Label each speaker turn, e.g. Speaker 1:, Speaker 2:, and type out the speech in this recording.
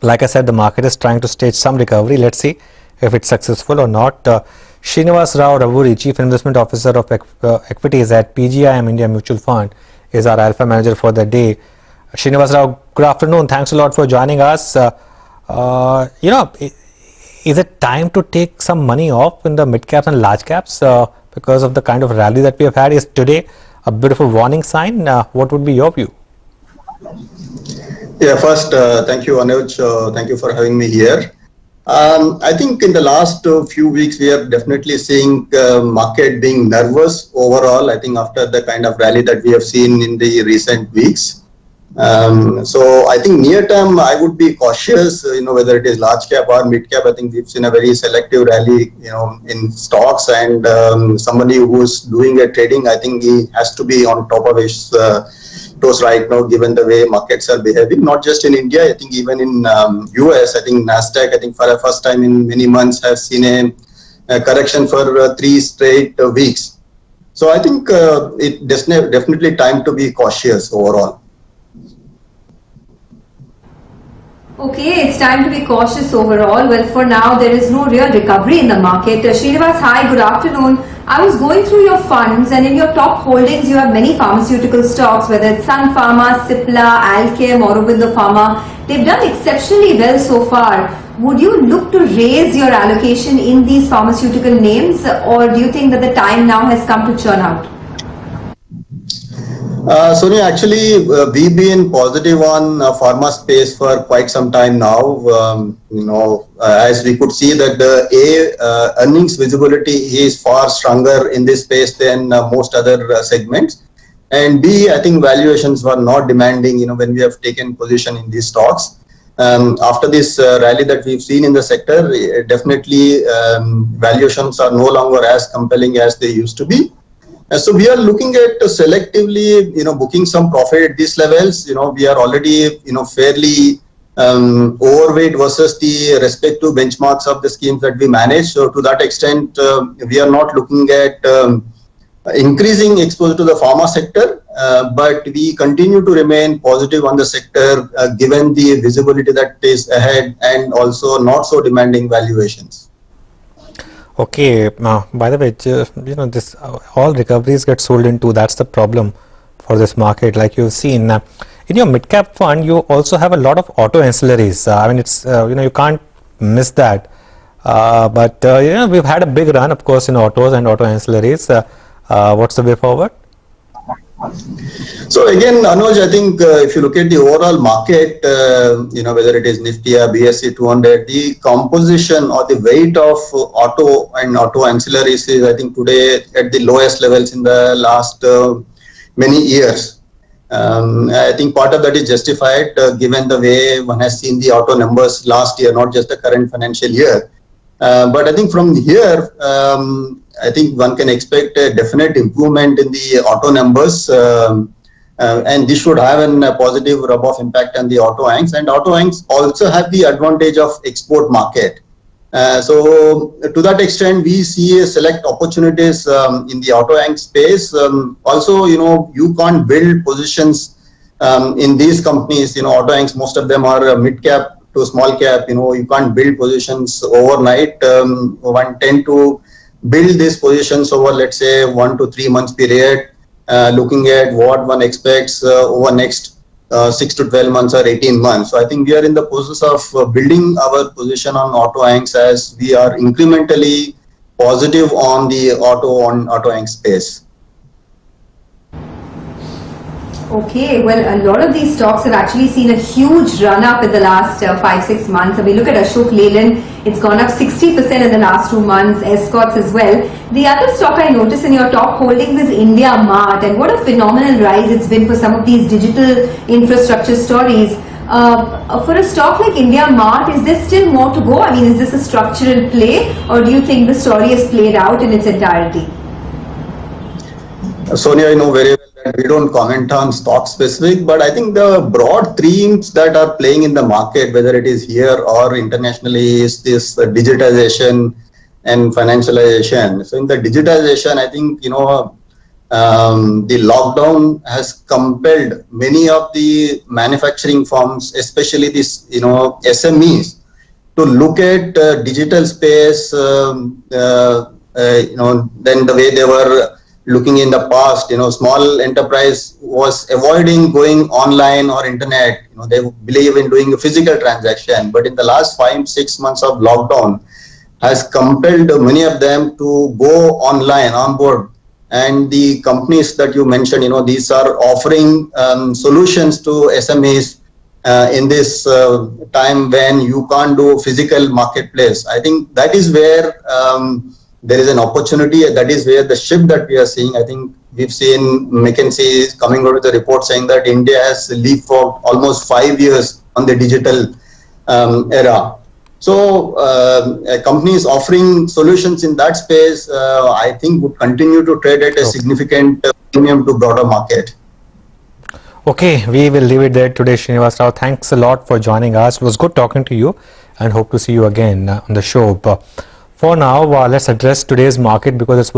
Speaker 1: Like I said, the market is trying to stage some recovery. Let's see if it's successful or not. Srinivas Rao Ravuri, Chief Investment Officer of Equities at PGIM India Mutual Fund, is our alpha manager for the day. Srinivas Rao, good afternoon. Thanks a lot for joining us. Is it time to take some money off in the mid caps and large caps because of the kind of rally that we have had? Is today a bit of a warning sign? What would be your view?
Speaker 2: Yeah, first, thank you, Anuj. Thank you for having me here. I think in the last few weeks, we are definitely seeing market being nervous overall. I think after the kind of rally that we have seen in the recent weeks. So I think near term, I would be cautious, whether it is large cap or mid cap. I think we've seen a very selective rally, in stocks, and somebody who's doing a trading, I think he has to be on top of his toes right now, given the way markets are behaving, not just in India. I think even in US, I think NASDAQ, I think for the first time in many months, have seen a correction for 3 straight weeks. So I think it's definitely time to be cautious overall.
Speaker 3: Okay, it's time to be cautious overall. Well, for now, there is no real recovery in the market. Srinivas, hi, good afternoon. I was going through your funds, and in your top holdings, you have many pharmaceutical stocks, whether it's Sun Pharma, Cipla, Alkem, Aurobindo Pharma. They've done exceptionally well so far. Would you look to raise your allocation in these pharmaceutical names, or do you think that the time now has come to churn out?
Speaker 2: Sonia, actually, we've been positive on pharma space for quite some time now. As we could see that the earnings visibility is far stronger in this space than most other segments. And B, I think valuations were not demanding, when we have taken position in these stocks. After this rally that we've seen in the sector, definitely valuations are no longer as compelling as they used to be. So we are looking at selectively, booking some profit at these levels. We are already, fairly overweight versus the respective benchmarks of the schemes that we manage. So to that extent, we are not looking at increasing exposure to the pharma sector, but we continue to remain positive on the sector given the visibility that is ahead and also not so demanding valuations.
Speaker 1: Okay, by the way, this all recoveries get sold into. That's the problem for this market. Like you've seen in your mid cap fund, you also have a lot of auto ancillaries. I mean, it's you can't miss that. But we've had a big run, of course, in autos and auto ancillaries. What's the way forward?
Speaker 2: So again, Anuj, I think if you look at the overall market, whether it is Nifty or BSE 200, the composition or the weight of auto and auto ancillaries is, I think, today at the lowest levels in the last many years. I think part of that is justified given the way one has seen the auto numbers last year, not just the current financial year. But I think from here, I think one can expect a definite improvement in the auto numbers, and this should have a positive rub-off impact on the auto anchs. And auto anchs also have the advantage of export market. So to that extent, we see select opportunities in the auto anch space. Also, you can't build positions in these companies. Auto anchs, most of them are mid cap to small cap. You can't build positions overnight. One tend to build these positions over, let's say, 1 to 3 months period, looking at what one expects over next 6 to 12 months or 18 months. So I think we are in the process of building our position on auto anchs as we are incrementally positive on the auto anch space.
Speaker 3: Okay, well, a lot of these stocks have actually seen a huge run up in the last 5-6 months. I mean, look at Ashok Leyland, it's gone up 60% in the last 2 months, Escorts as well. The other stock I notice in your top holdings is India Mart, and what a phenomenal rise it's been for some of these digital infrastructure stories. For a stock like India Mart, is there still more to go? I mean, is this a structural play, or do you think the story is played out in its entirety?
Speaker 2: Sonia, you know very well that we don't comment on stock specific, but I think the broad themes that are playing in the market, whether it is here or internationally, is this digitization and financialization. So in the digitization, I think, the lockdown has compelled many of the manufacturing firms, especially these, SMEs, to look at digital space, than the way they were looking in the past. Small enterprise was avoiding going online or internet. They believe in doing a physical transaction. But in the last 5-6 months of lockdown, has compelled many of them to go online on board. And the companies that you mentioned, these are offering solutions to SMEs in this time when you can't do physical marketplace. I think that is where there is an opportunity. That is where the shift that we are seeing. I think we've seen McKinsey coming out with a report saying that India has leapfrogged almost 5 years on the digital era. So companies offering solutions in that space, I think would continue to trade at a significant premium to broader market.
Speaker 1: Okay, we will leave it there today, Srinivas Rao. Thanks a lot for joining us. It was good talking to you and hope to see you again on the show. But for now, let's address today's market because it's